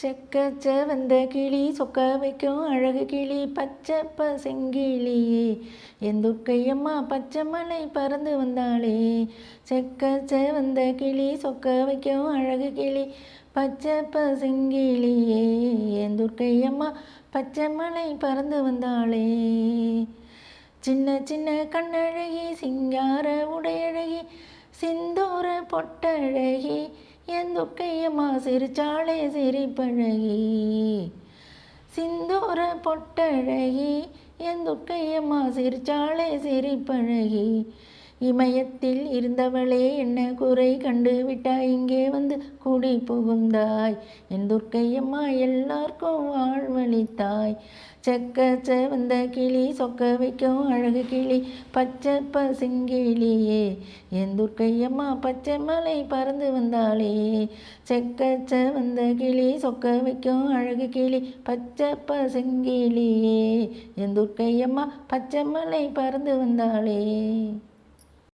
செக்கச்ச வந்த கிளி சொக்க வைக்கும் அழகு கிளி பச்சை பசங்கிளியே என் துர்க்கையம்மா பச்சை மலை பறந்து வந்தாளே. செக்கச்ச வந்த கிளி சொக்க வைக்கும் அழகு கிளி பச்சை பசங்கிளியே என் துர்க்கையம்மா பச்சை மலை பறந்து வந்தாளே. சின்ன சின்ன கண்ணழகி சிங்கார உடையழகி சிந்தூர பொட்டழகி என் துர்க்கையம்மா சிரிச்சாளே சிரிப்பழகி. சிந்தூர பொட்டழகி என் துர்க்கையம்மா சிரிச்சாளே சிரிப்பழகி. இமயத்தில் இருந்தவளே என்ன குறை கண்டு விட்டாய் இங்கே வந்து குடி புகுந்தாய் என் துர்க்கையம்மா எல்லாருக்கும் வாழ்வழித்தாய். செக்கச்ச வந்த கிளி சொக்க வைக்கும் அழகு கிளி பச்சை பசுங்கிளியே என் துர்க்கையம்மா பச்சை மலை பறந்து வந்தாளே. செக்கச்ச வந்த கிளி சொக்க வைக்கும் அழகு கிளி பச்சை பசுங்கிளியே என் துர்க்கையம்மா பச்சை மலை பறந்து வந்தாளே.